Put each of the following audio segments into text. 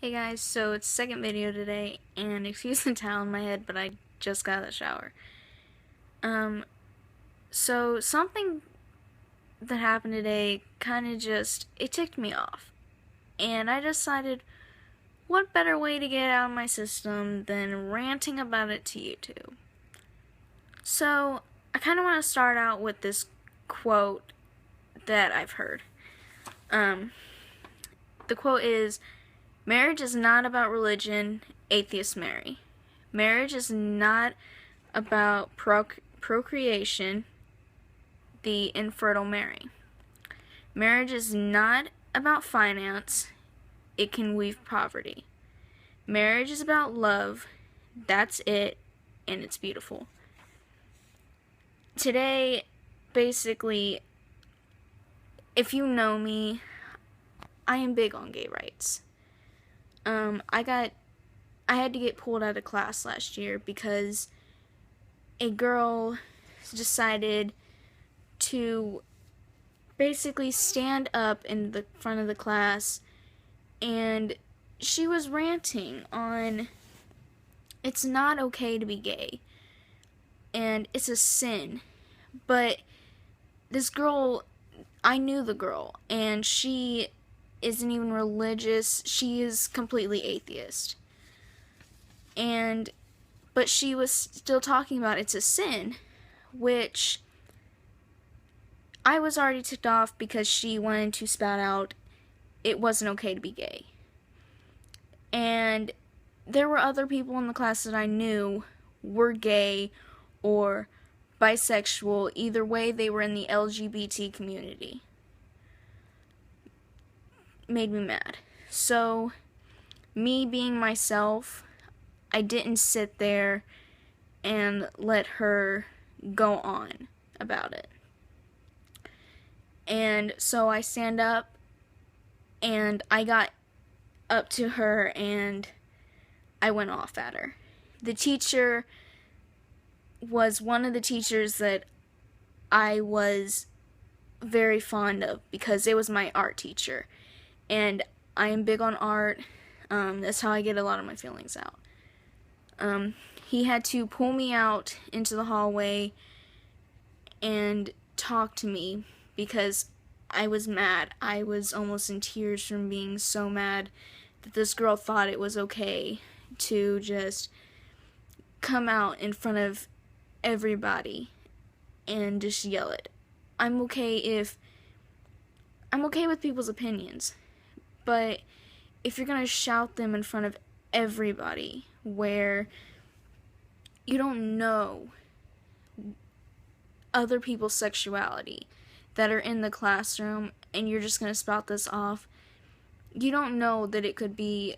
Hey guys, so it's second video today, and excuse the towel in my head, but I just got out of the shower. So something that happened today kind of it ticked me off. And I decided, what better way to get it out of my system than ranting about it to YouTube? So, I kind of want to start out with this quote that I've heard. The quote is, "Marriage is not about religion, atheists marry. Marriage is not about procreation, the infertile marry. Marriage is not about finance, it can weave poverty. Marriage is about love, that's it, and it's beautiful." Today, basically, if you know me, I am big on gay rights. I had to get pulled out of class last year because a girl decided to basically stand up in the front of the class, and she was ranting on it's not okay to be gay and it's a sin. But this girl, I knew the girl, and she isn't even religious. She is completely atheist. But she was still talking about it's a sin, which I was already ticked off because she wanted to spout out it wasn't okay to be gay. And there were other people in the class that I knew were gay or bisexual. Either way, they were in the LGBT community. Made me mad. So, me being myself, I didn't sit there and let her go on about it. And so I stand up, and I got up to her, and I went off at her. The teacher was one of the teachers that I was very fond of because it was my art teacher. And I am big on art. That's how I get a lot of my feelings out. He had to pull me out into the hallway and talk to me because I was mad. I was almost in tears from being so mad that this girl thought it was okay to just come out in front of everybody and just yell it. I'm okay with people's opinions, but if you're gonna shout them in front of everybody where you don't know other people's sexuality that are in the classroom and you're just gonna spout this off, you don't know that it could be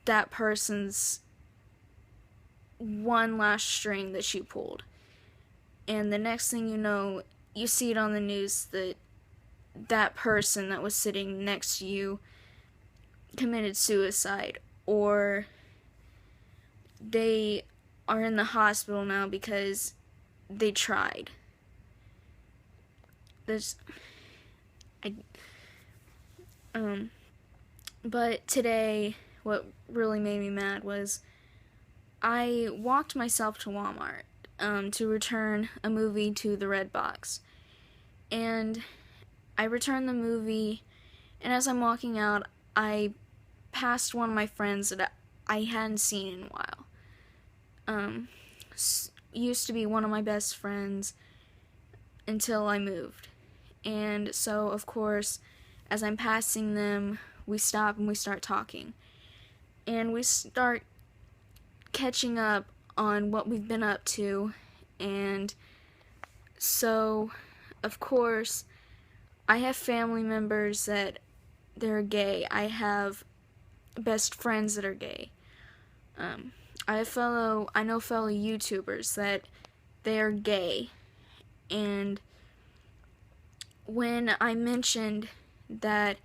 that person's one last string that you pulled. And the next thing you know, you see it on the news that that person that was sitting next to you committed suicide, or they are in the hospital now because they tried. But today, what really made me mad was I walked myself to Walmart to return a movie to the red box. And I returned the movie, and as I'm walking out, I passed one of my friends that I hadn't seen in a while. Used to be one of my best friends until I moved. And so, of course, as I'm passing them, we stop and we start talking. And we start catching up on what we've been up to. And so, of course, I have family members that they're gay. I have best friends that are gay. I know fellow YouTubers that they are gay. And when I mentioned that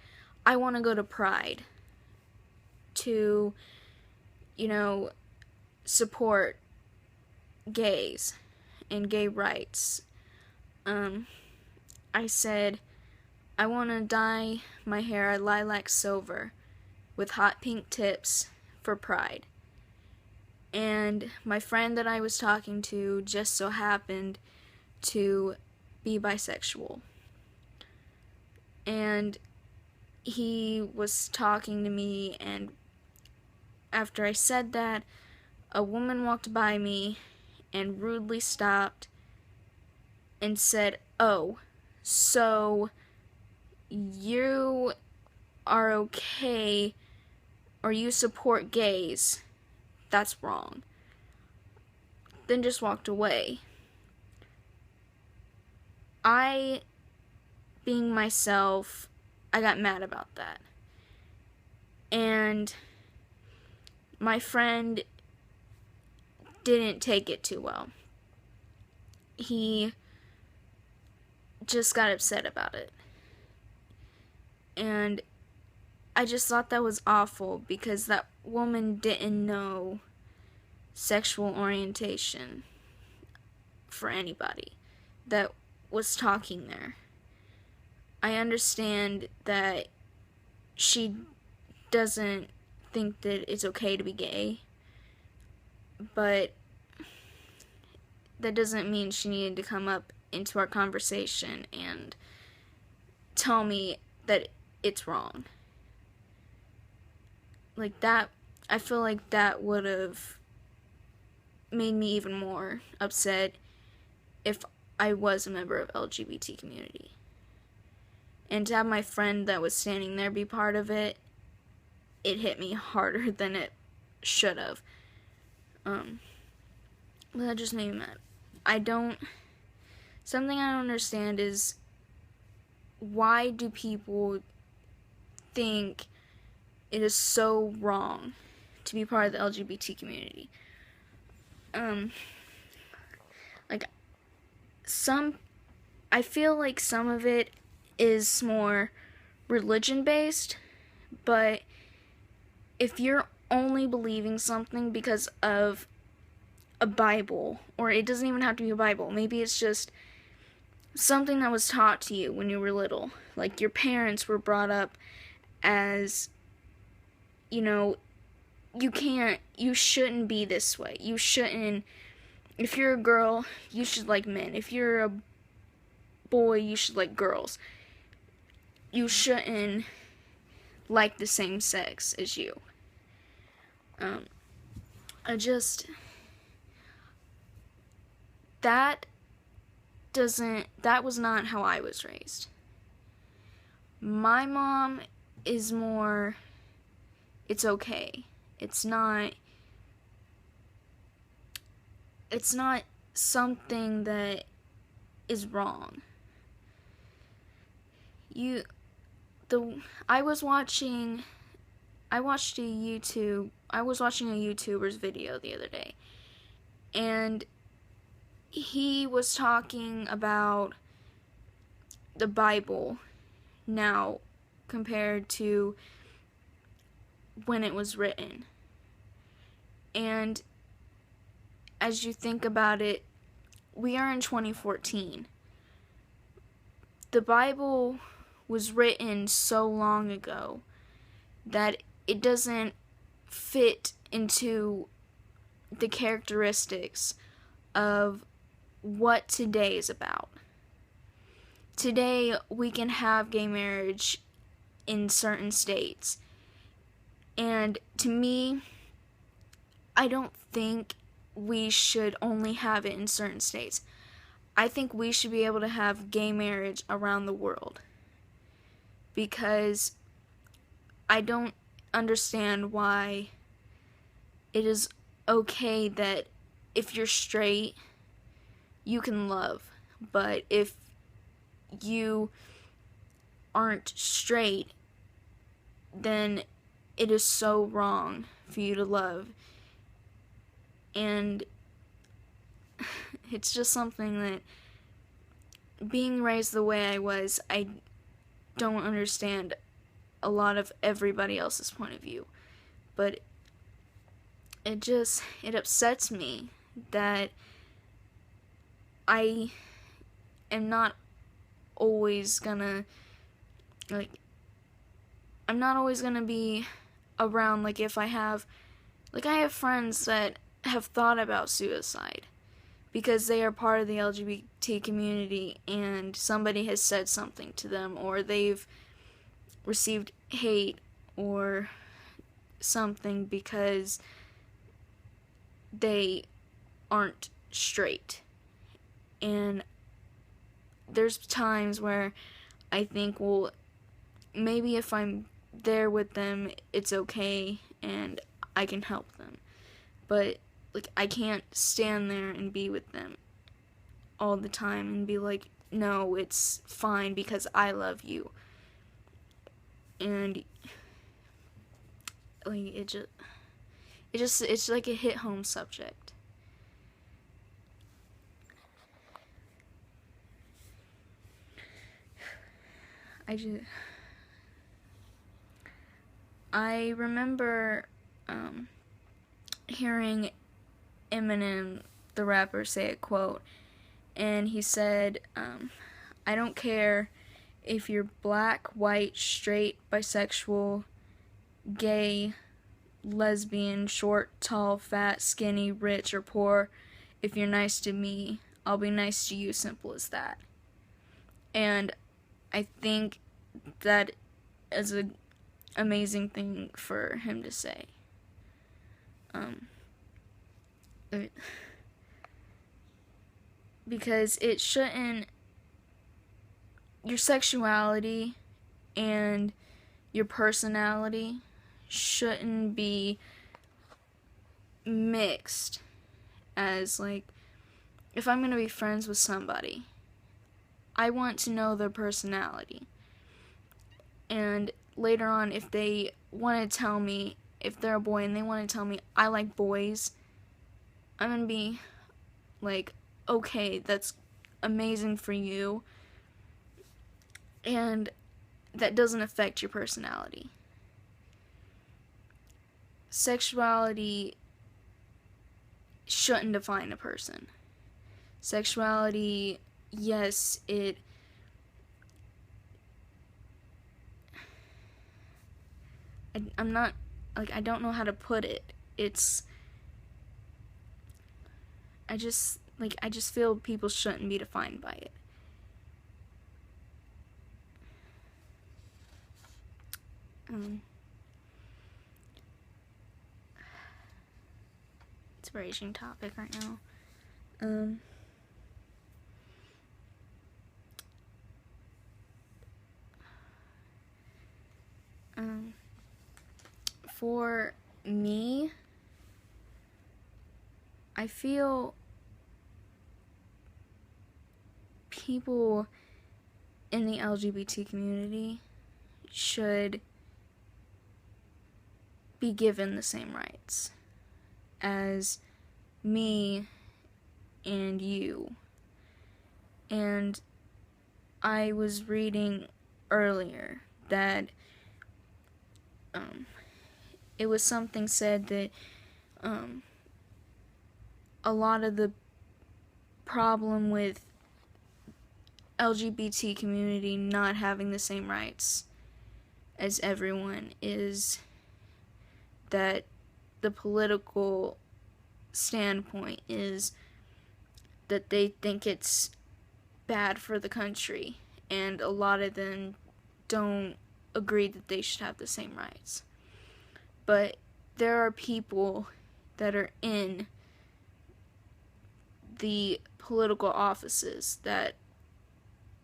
I want to go to Pride to, support gays and gay rights, I said, I want to dye my hair lilac silver with hot pink tips for pride. And my friend that I was talking to just so happened to be bisexual. And he was talking to me, and after I said that, a woman walked by me and rudely stopped and said, "Oh, so you are okay, or you support gays? That's wrong." Then just walked away. I, being myself, I got mad about that. And my friend didn't take it too well. He just got upset about it. And I just thought that was awful because that woman didn't know sexual orientation for anybody that was talking there. I understand that she doesn't think that it's okay to be gay, but that doesn't mean she needed to come up into our conversation and tell me that it's wrong. Like that, I feel like that would have made me even more upset if I was a member of LGBT community. And to have my friend that was standing there be part of it, it hit me harder than it should have. That just made me mad. Something I don't understand is, why do people think it is so wrong to be part of the LGBT community? I feel like some of it is more religion based, but if you're only believing something because of a Bible, or it doesn't even have to be a Bible, maybe it's just something that was taught to you when you were little, like your parents were brought up as, you shouldn't be this way, if you're a girl, you should like men, if you're a boy, you should like girls, you shouldn't like the same sex as you. That was not how I was raised. My mom is more, it's okay. It's not something that is wrong. I was watching a YouTuber's video the other day, and he was talking about the Bible now compared to when it was written. And as you think about it, we are in 2014. The Bible was written so long ago that it doesn't fit into the characteristics of what today is about. Today, we can have gay marriage in certain states. And to me, I don't think we should only have it in certain states. I think we should be able to have gay marriage around the world. Because I don't understand why it is okay that if you're straight, you can love. But if you aren't straight, then it is so wrong for you to love. And it's just something that, being raised the way I was, I don't understand a lot of everybody else's point of view. But it upsets me that I am not always gonna, I'm not always gonna be around, like, if I have, like, I have friends that have thought about suicide because they are part of the LGBT community and somebody has said something to them, or they've received hate or something because they aren't straight. And there's times where I think, well, maybe if I'm there with them, it's okay and I can help them. But, like, I can't stand there and be with them all the time and be like, no, it's fine because I love you. And, like, it's like a hit home subject. I remember hearing Eminem, the rapper, say a quote, and he said, I don't care if you're black, white, straight, bisexual, gay, lesbian, short, tall, fat, skinny, rich, or poor. If you're nice to me, I'll be nice to you, simple as that. And I think that is an amazing thing for him to say. Because it shouldn't, your sexuality and your personality shouldn't be mixed. As, like, if I'm going to be friends with somebody, I want to know their personality. And later on, if they want to tell me, if they're a boy and they want to tell me I like boys, I'm going to be like, okay, that's amazing for you. And that doesn't affect your personality. Sexuality shouldn't define a person. Sexuality, yes, I'm not, like, I don't know how to put it. I just feel people shouldn't be defined by it. It's a raging topic right now. For me, I feel people in the LGBT community should be given the same rights as me and you. And I was reading earlier that it was something said that a lot of the problem with LGBT community not having the same rights as everyone is that the political standpoint is that they think it's bad for the country, and a lot of them don't agree that they should have the same rights. But there are people that are in the political offices that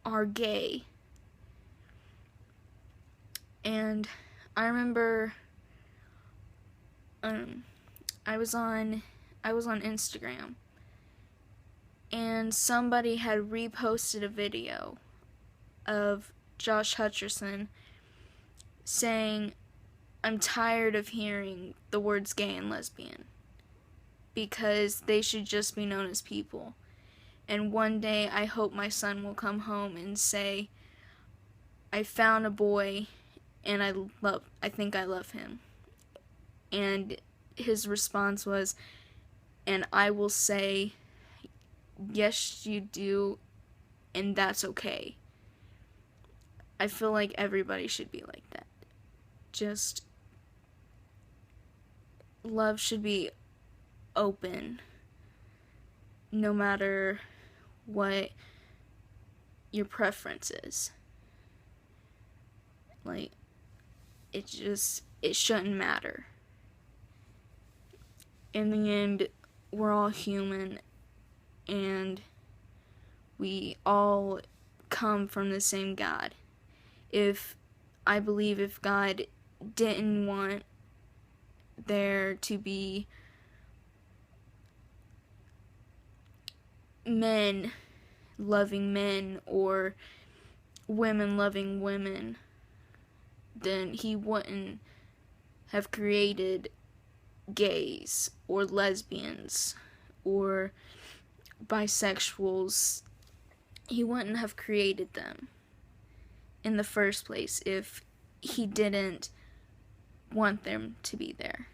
are gay. And I remember I was on Instagram, and somebody had reposted a video of Josh Hutcherson saying, I'm tired of hearing the words gay and lesbian because they should just be known as people. And one day I hope my son will come home and say, I found a boy and I think I love him. And his response was, and I will say, yes you do, and that's okay. I feel like everybody should be like that. Just love should be open, no matter what your preference is. Like, it shouldn't matter. In the end, we're all human, and we all come from the same God. I believe if God didn't want there to be men loving men or women loving women, then he wouldn't have created gays or lesbians or bisexuals. He wouldn't have created them in the first place if he didn't want them to be there.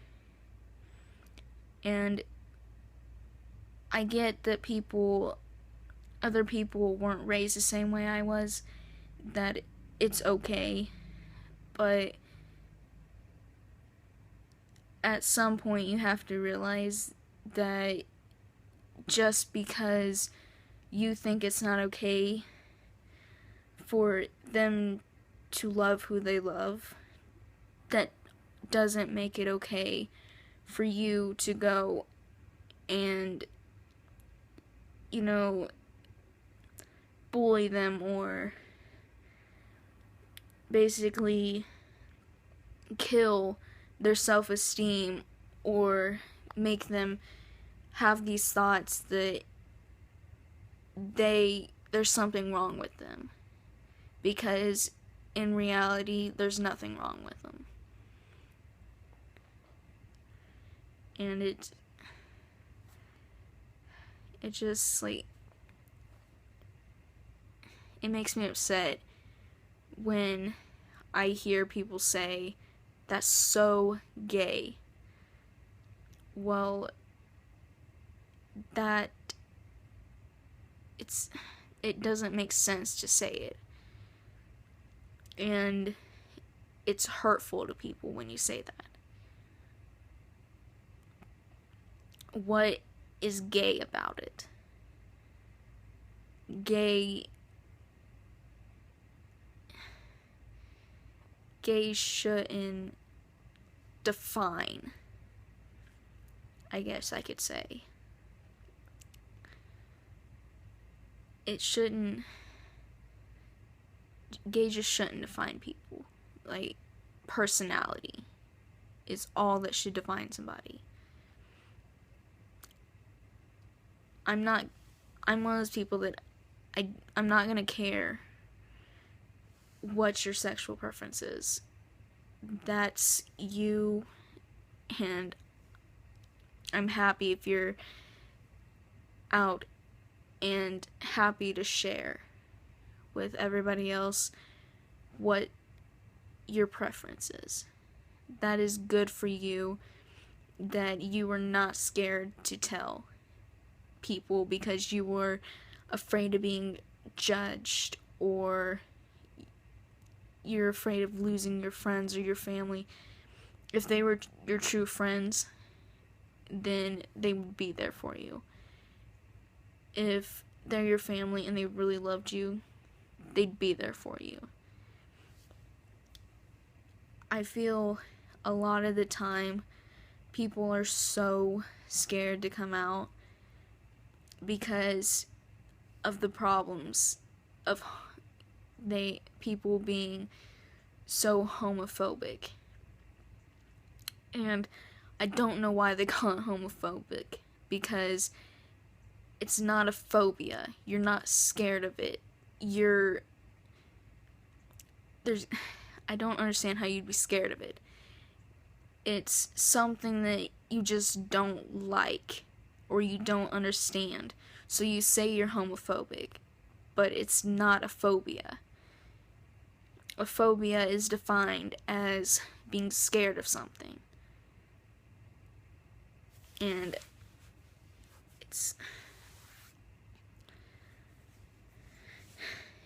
And I get that other people weren't raised the same way I was, that it's okay, but at some point you have to realize that just because you think it's not okay for them to love who they love, that doesn't make it okay for you to go and, bully them or basically kill their self-esteem or make them have these thoughts that there's something wrong with them, because in reality there's nothing wrong with them. And it just, like, it makes me upset when I hear people say, "That's so gay." Well, it doesn't make sense to say it. And it's hurtful to people when you say that. What is gay about it? Gay shouldn't define, I guess I could say. Gay just shouldn't define people. Like, personality is all that should define somebody. I'm one of those people that I'm not gonna care what your sexual preference is. That's you, and I'm happy if you're out and happy to share with everybody else what your preference is. That is good for you, that you were not scared to tell people because you were afraid of being judged, or you're afraid of losing your friends or your family. If they were your true friends, then they would be there for you. If they're your family and they really loved you, they'd be there for you. I feel a lot of the time people are so scared to come out because of the problems of people being so homophobic. And I don't know why they call it homophobic, because it's not a phobia. You're not scared of it. I don't understand how you'd be scared of it. It's something that you just don't like or you don't understand. So you say you're homophobic, but it's not a phobia. A phobia is defined as being scared of something. And it's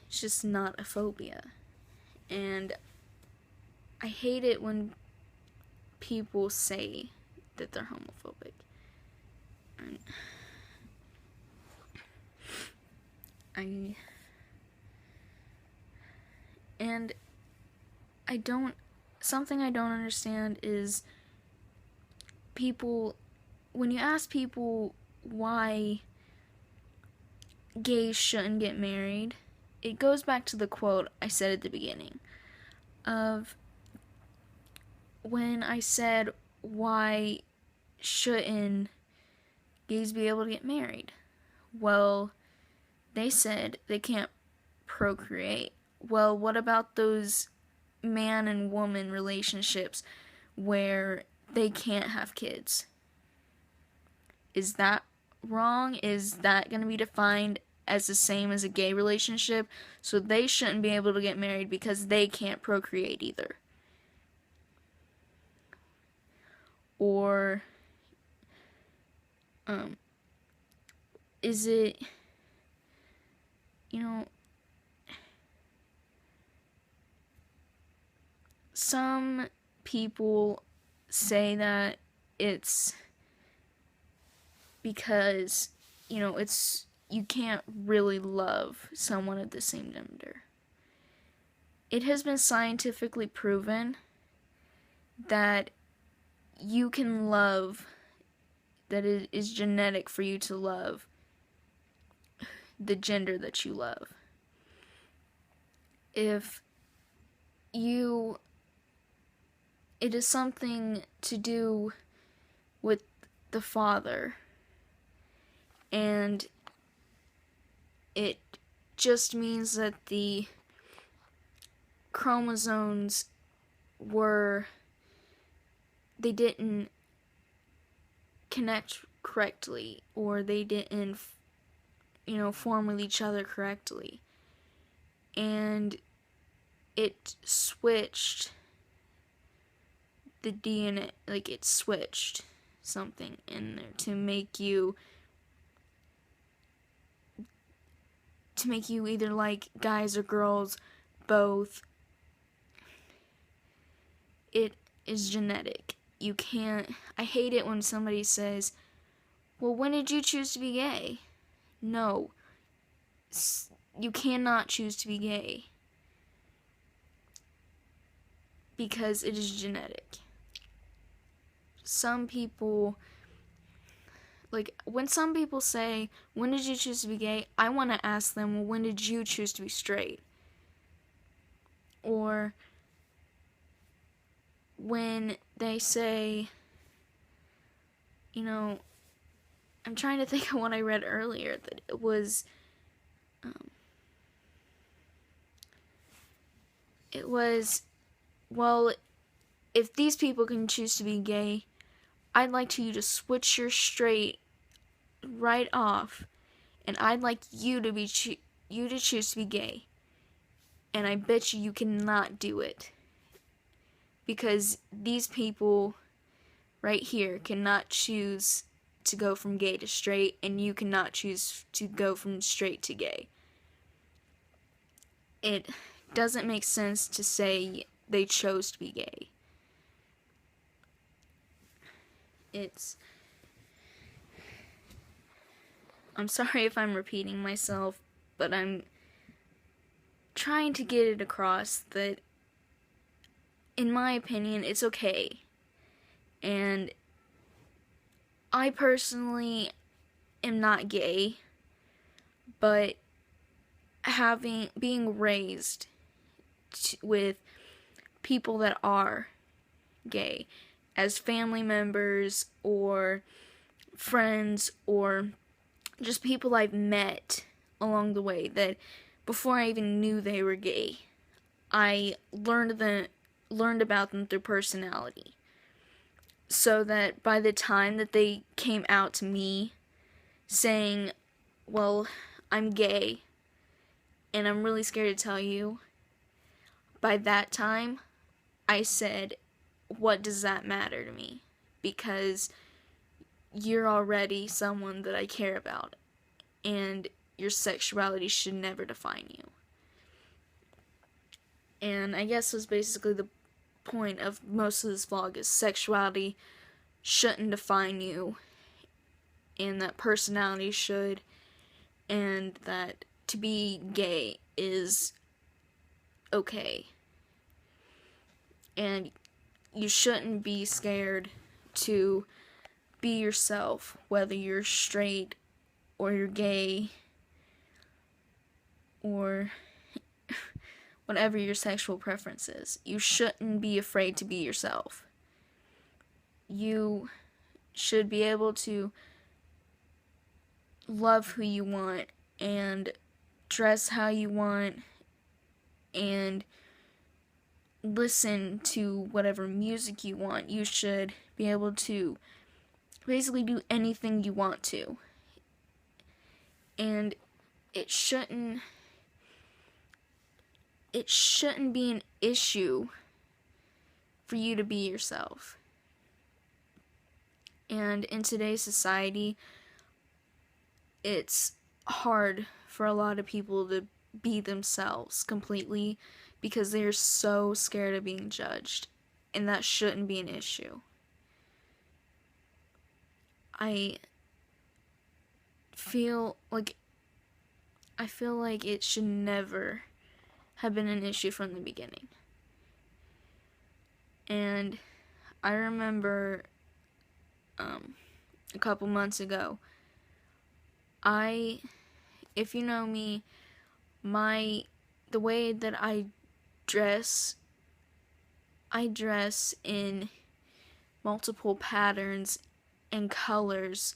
just not a phobia. And I hate it when people say that they're homophobic. And something I don't understand is people, when you ask people why gays shouldn't get married, it goes back to the quote I said at the beginning of when I said, why shouldn't gays be able to get married? Well, they said they can't procreate. Well, what about those man and woman relationships where they can't have kids? Is that wrong? Is that going to be defined as the same as a gay relationship? So they shouldn't be able to get married because they can't procreate either. Or is it, some people say that it's because, you can't really love someone of the same gender. It has been scientifically proven that you can love, that it is genetic for you to love the gender that you love. It is something to do with the father, and it just means that the chromosomes they didn't connect correctly, or they didn't, form with each other correctly. And it switched the DNA, like it switched something in there to make you either like guys or girls, both. It is genetic. I hate it when somebody says, well, when did you choose to be gay? No. You cannot choose to be gay. Because it is genetic. Some people, when some people say, when did you choose to be gay? I want to ask them, well, when did you choose to be straight? Or when they say, I'm trying to think of what I read earlier, that it was, well, if these people can choose to be gay, I'd like you to switch your straight right off, and I'd like you to choose to be gay. And I bet you cannot do it. Because these people right here cannot choose to go from gay to straight, and you cannot choose to go from straight to gay. It doesn't make sense to say they chose to be gay. I'm sorry if I'm repeating myself, but I'm trying to get it across that, in my opinion, it's okay. And I personally am not gay, but being raised with people that are gay as family members or friends or just people I've met along the way, that before I even knew they were gay, I learned about them through personality. So that by the time that they came out to me saying, well, I'm gay and I'm really scared to tell you, by that time I said, what does that matter to me? Because you're already someone that I care about, and your sexuality should never define you. And I guess was basically the point of most of this vlog, is sexuality shouldn't define you, and that personality should, and that to be gay is okay. And you shouldn't be scared to be yourself, whether you're straight or you're gay or whatever your sexual preference is. You shouldn't be afraid to be yourself. You should be able to love who you want and dress how you want and listen to whatever music you want. You should be able to basically do anything you want to. And it shouldn't be an issue for you to be yourself. And in today's society, it's hard for a lot of people to be themselves completely because they're so scared of being judged, and that shouldn't be an issue. I feel like it should never have been an issue from the beginning. And I remember a couple months ago, if you know me, the way that I dress in multiple patterns and colors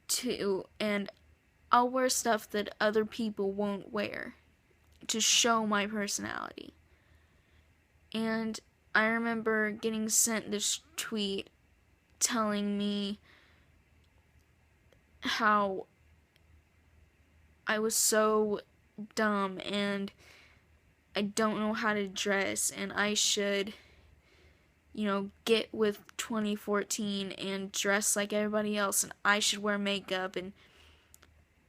too, and I'll wear stuff that other people won't wear to show my personality. And I remember getting sent this tweet telling me how I was so dumb and I don't know how to dress and I should, get with 2014 and dress like everybody else and I should wear makeup. And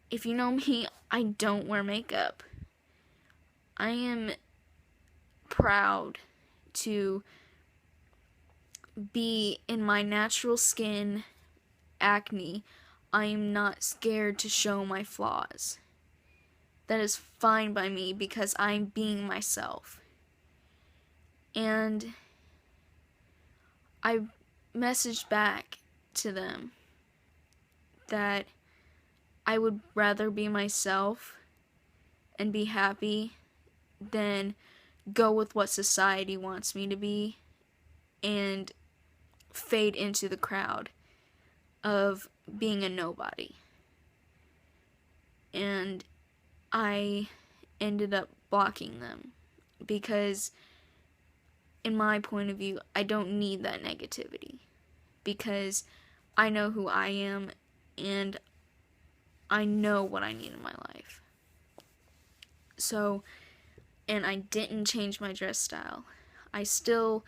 if you know me, I don't wear makeup. I am proud to be in my natural skin, acne. I am not scared to show my flaws. That is fine by me because I'm being myself. And I messaged back to them that I would rather be myself and be happy than go with what society wants me to be and fade into the crowd of being a nobody. And I ended up blocking them because, in my point of view, I don't need that negativity because I know who I am and I know what I need in my life. So, and I didn't change my dress style. I still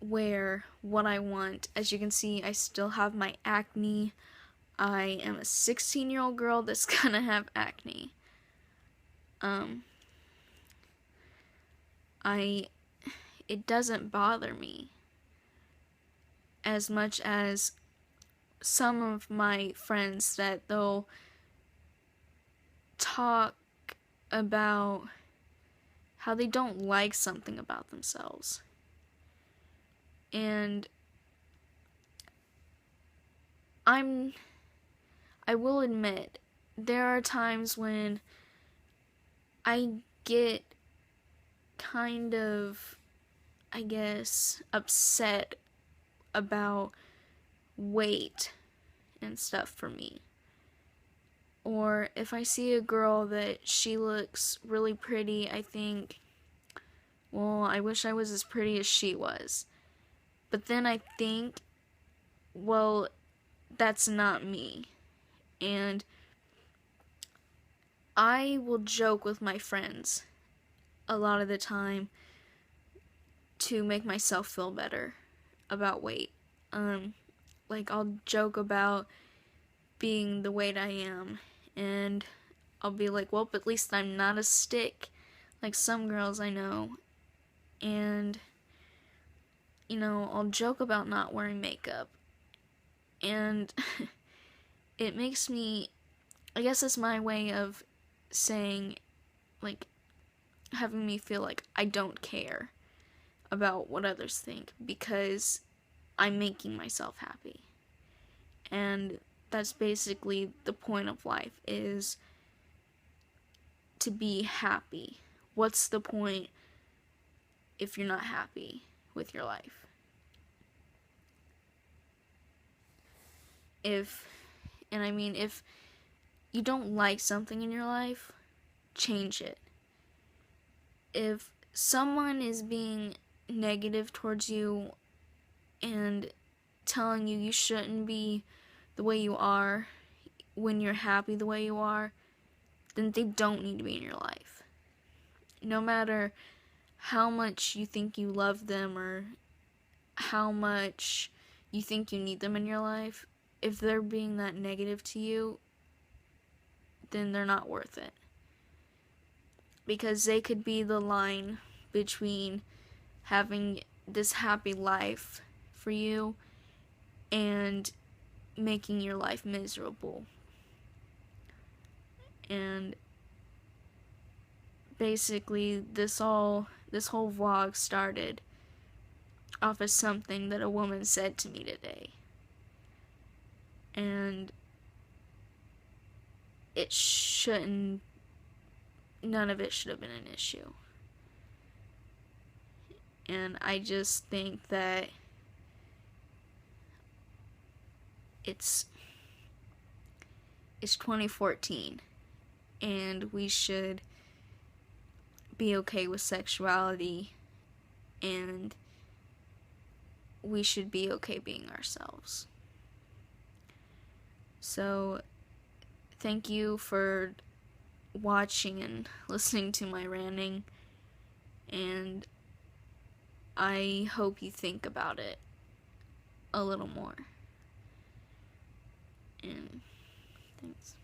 wear what I want. As you can see, I still have my acne. I am a 16-year-old girl that's gonna have acne. It doesn't bother me as much as some of my friends that they'll talk about how they don't like something about themselves. And I will admit, there are times when I get kind of, I guess, upset about weight and stuff for me. Or if I see a girl that she looks really pretty, I think, well, I wish I was as pretty as she was. But then I think, well, that's not me. And I will joke with my friends a lot of the time to make myself feel better about weight. Like, I'll joke about being the weight I am, and I'll be like, well, but at least I'm not a stick like some girls I know. And I'll joke about not wearing makeup, and it makes me, I guess it's my way of saying, like, having me feel like I don't care about what others think because I'm making myself happy. And that's basically the point of life, is to be happy. What's the point if you're not happy with your life? If you don't like something in your life, change it. If someone is being negative towards you and telling you shouldn't be the way you are when you're happy the way you are, then they don't need to be in your life. No matter how much you think you love them or how much you think you need them in your life, if they're being that negative to you, then they're not worth it. Because they could be the line between having this happy life for you and making your life miserable. And basically this whole vlog started off of something that a woman said to me today. And none of it should have been an issue. And I just think that it's 2014 and we should be okay with sexuality, and we should be okay being ourselves. So thank you for watching and listening to my ranting, and I hope you think about it a little more. And thanks.